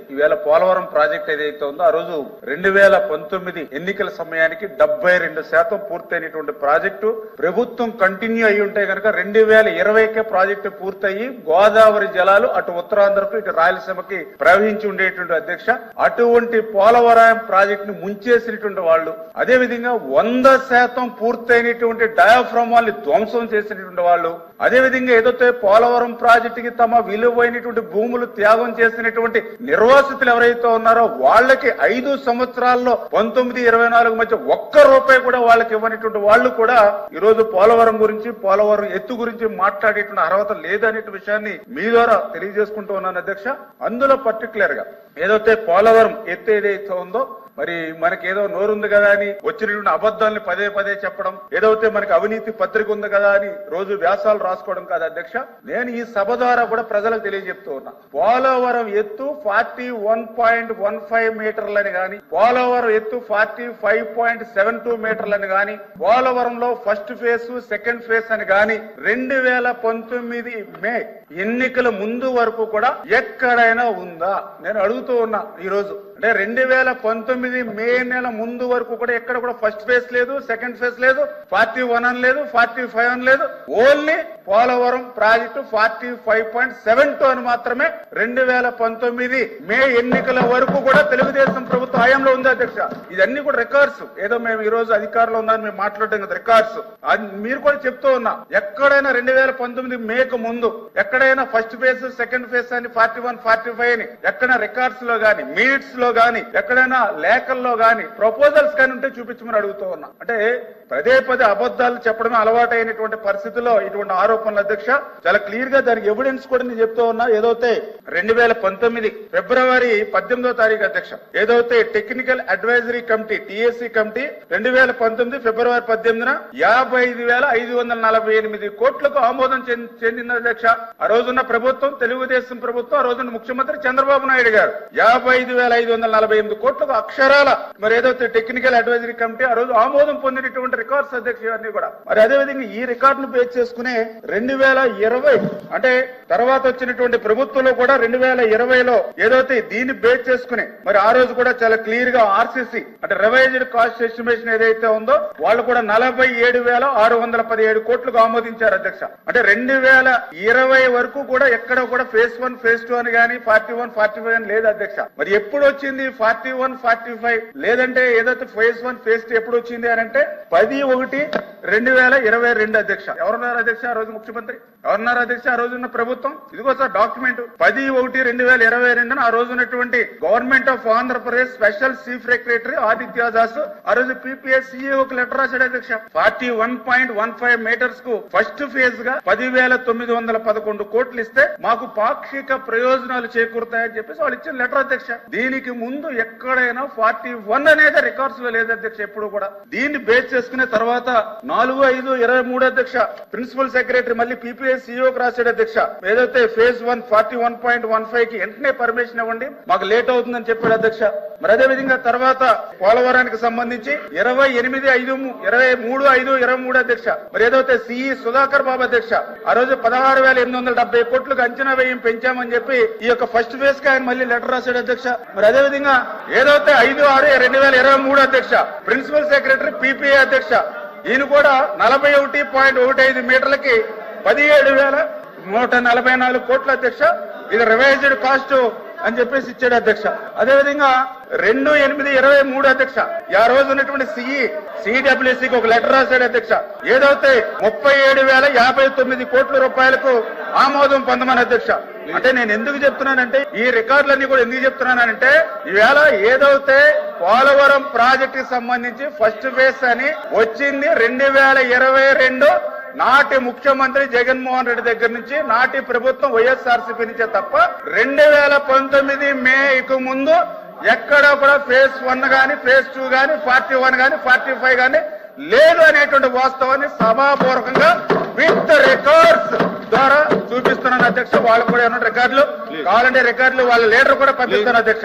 ఈవేళ పోలవరం ప్రాజెక్ట్ ఏదైతే ఉందో ఆ రోజు 2019 ఎన్నికల సమయానికి 72% పూర్తయినటువంటి ప్రాజెక్టు ప్రభుత్వం కంటిన్యూ అయి ఉంటే కనుక 2020కే ప్రాజెక్టు పూర్తయి గోదావరి జలాలు అటు ఉత్తరాంధ్రకు ఇటు రాయలసీమకి ప్రవహించి ఉండేటువంటి అధ్యక్ష అటువంటి పోలవరం ప్రాజెక్ట్ ను ముంచేసినటువంటి వాళ్ళు అదే విధంగా 100% పూర్తయినటువంటి డయాఫ్రామ్ వాళ్ళని ధ్వంసం చేసినటువంటి వాళ్ళు అదే విధంగా ఏదైతే పోలవరం ప్రాజెక్టుకి తమ విలువైనటువంటి భూములు త్యాగం చేసినటువంటి నిర్వాసితులు ఎవరైతే ఉన్నారో వాళ్ళకి 5 సంవత్సరాల్లో 19-24 మధ్య ఒక్క రూపాయి కూడా వాళ్ళకి ఇవ్వనటువంటి వాళ్ళు కూడా ఈ రోజు పోలవరం గురించి పోలవరం ఎత్తు గురించి మాట్లాడేటువంటి అర్హత లేదనే విషయాన్ని మీ ద్వారా తెలియజేసుకుంటూ ఉన్నాను అధ్యక్ష. అందులో పర్టికులర్ గా ఏదైతే పోలవరం ఎత్తు ఏదైతే ఉందో మరి మనకి ఏదో నోరుంది కదా అని వచ్చినటువంటి అబద్ధాలని పదే పదే చెప్పడం ఏదైతే మనకి అవినీతి పత్రిక ఉంది కదా అని రోజు వ్యాసాలు రాసుకోవడం కాదు అధ్యక్ష. నేను ఈ సభ ద్వారా కూడా ప్రజలకు తెలియజెప్తూ ఉన్నా పోలవరం ఎత్తు 41.15 మీటర్లని గాని పోలవరం ఎత్తు 45.72 మీటర్లని గాని పోలవరంలో ఫస్ట్ ఫేజ్ సెకండ్ ఫేజ్ అని గాని 2019 మే ఎన్నికల ముందు వరకు కూడా ఎక్కడైనా ఉందా నేను అడుగుతూ ఉన్నా. ఈ రోజు అంటే 2019 మే నెల ముందు వరకు కూడా ఎక్కడ కూడా ఫస్ట్ ఫేజ్ లేదు, సెకండ్ ఫేజ్ లేదు, 41 అని లేదు, 45 అని లేదు. ఓన్లీ పోలవరం ప్రాజెక్టు 45.72 అని మాత్రమే 2019 మే ఎన్నికల వరకు కూడా తెలుగుదేశం ప్రభుత్వ హయాంలో ఉంది అధ్యక్ష. ఇదన్నీ కూడా రికార్డ్స్. ఏదో మేము ఈ రోజు అధికారంలో ఉన్నారని మేము మాట్లాడడం కదా రికార్డ్స్. మీరు కూడా చెప్తూ ఉన్నా ఎక్కడైనా 2019 మేకు ముందు ఎక్కడైనా ఫస్ట్ ఫేజ్ సెకండ్ ఫేజ్ అని 41, 45 అని ఎక్కడ రికార్డ్స్ లో గాని మినిట్స్ లో గాని ఎక్కడైనా లేఖల్లో గాని ప్రపోజల్స్ గాని ఉంటే చూపించమని అడుగుతూ ఉన్నా. అంటే పదే పదే అబద్ధాలు చెప్పడమే అలవాటైనటువంటి పరిస్థితుల్లో ఇటువంటి ఆరోపణలు అధ్యక్ష చాలా క్లియర్ గా దానికి ఎవిడెన్స్ కూడా నేను చెప్తూ ఉన్నా. ఏదైతే 2019 ఫిబ్రవరి 18వ తారీఖు అధ్యక్ష ఏదైతే technical advisory committee TSC committee 2019 ఫిబ్రవరి 18న 55,548 కోట్లకు ఆమోదం చెందింది అధ్యక్ష. ఆ రోజున్న ప్రభుత్వం తెలుగుదేశం ప్రభుత్వం ఆ రోజున్న ముఖ్యమంత్రి చంద్రబాబు నాయుడు గారు 55,548 కోట్లకు అక్షరాల మరి ఏదైతే టెక్నికల్ అడ్వైజరీ కమిటీ ఆ రోజు ఆమోదం పొందినటువంటి రికార్డ్స్ అధ్యక్ష ఇవన్నీ కూడా. మరి అదేవిధంగా ఈ రికార్డును బేస్ చేసుకునే 2020 అంటే తర్వాత వచ్చినటువంటి ప్రభుత్వంలో కూడా 2020లో ఏదైతే దీన్ని బేస్ చేసుకుని మరి ఆ రోజు కూడా చాలా క్లియర్ గా ఆర్సీసీ అంటే రివైజ్డ్ కాస్ట్ ఎస్టిమేషన్ ఏదైతే ఉందో వాళ్ళు కూడా 47,617 కోట్లకు ఆమోదించారు అధ్యక్ష. అంటే 2020 వరకు కూడా ఎక్కడ కూడా ఫేజ్ 1 ఫేజ్ 2 అని గానీ 41, 45 అని లేదు అధ్యక్ష. మరి ఎప్పుడు వచ్చింది 41, 45 లేదంటే ఏదైతే ఫేజ్ 1 ఫేజ్ 2 ఎప్పుడు వచ్చింది అని అంటే 10/1/2022 అధ్యక్ష. ఎవరున్నారు అధ్యక్ష ఆ రోజు ముఖ్యమంత్రి? ఎవరున్నారు అధ్యక్ష ఆ రోజు ఉన్న ప్రభుత్వం? ఇదిగో సార్ డాక్యుమెంట్ 10/1/2022 ఆ రోజు ఉన్నటువంటి government of Andhra Pradesh special chief secretary Aditya Das ఆ రోజు పీపీఎస్ సిఇఓకి లెటర్ రాశాడు అధ్యక్ష. 41.15 మీటర్స్ కు ఫస్ట్ ఫేజ్ గా 10,911 కోట్లు ఇస్తే మాకు పాక్షిక ప్రయోజనాలు చేకూరుతాయని చెప్పేసి వాళ్ళు ఇచ్చిన లెటర్ అధ్యక్ష. దీనికి ముందు ఎక్కడైనా 41 అనేది రికార్డ్స్ లో లేదు అధ్యక్ష ఎప్పుడు కూడా. దీన్ని బేస్ చేసుకునే తర్వాత 4/5/23 అధ్యక్ష ప్రిన్సిపల్ సెక్రటరీ మళ్ళీ పీపీఎస్ సిఇఓకి రాశాడు అధ్యక్ష. ఏదైతే ఫేజ్ 1 41.15 కి వెంటనే పర్మిషన్ ఇవ్వండి మాకు లేట్ అవుతుందని చెప్పాడు అధ్యక్ష. మరి అదే విధంగా తర్వాత పోలవరానికి సంబంధించి 23/5/23 అధ్యక్ష మరి ఏదైతే సిఈ సుధాకర్ బాబు అధ్యక్ష ఆ రోజు 16,870 కోట్లకు అంచనా వ్యయం పెంచామని చెప్పి ఈ యొక్క ఫస్ట్ ఫేజ్ కి ఆయన మళ్ళీ లెటర్ రాశాడు అధ్యక్ష. మరి అదే విధంగా ఏదైతే 5/6/2023 అధ్యక్ష ప్రిన్సిపల్ సెక్రటరీ పీపీఏ అధ్యక్ష ఈయన కూడా 41.15 మీటర్లకి 17,144 కోట్ల అధ్యక్ష ఇది రివైజ్డ్ కాస్ట్ అని చెప్పేసి ఇచ్చాడు అధ్యక్ష. అదేవిధంగా 2/8/23 అధ్యక్ష ఆ రోజు ఉన్నటువంటి సిడబ్ల్యూసీకి ఒక లెటర్ రాశాడు అధ్యక్ష. ఏదైతే 37,059 కోట్ల రూపాయలకు ఆమోదం పొందమని అధ్యక్ష. అంటే నేను ఎందుకు చెప్తున్నానంటే ఈ రికార్డులన్నీ కూడా ఎందుకు చెప్తున్నానంటే ఈవేళ ఏదైతే పోలవరం ప్రాజెక్ట్ కి సంబంధించి ఫస్ట్ ఫేజ్ అని వచ్చింది 2022 నాటి ముఖ్యమంత్రి జగన్మోహన్ రెడ్డి దగ్గర నుంచి నాటి ప్రభుత్వం వైఎస్ఆర్సీపీ నుంచే తప్ప 2019 మేకు ముందు ఎక్కడ కూడా ఫేజ్ 1 గాని ఫేజ్ 2 గాని 41 గాని 45 గాని లేదు అనేటువంటి వాస్తవాన్ని సభాపూర్వకంగా విత్ రికార్డ్స్ ద్వారా చూపిస్తున్నాను అధ్యక్ష. వాళ్ళు కూడా ఏమన్నా రికార్డులు కావాలంటే రికార్డులు వాళ్ళ లీడర్ కూడా పంపిస్తాను అధ్యక్ష.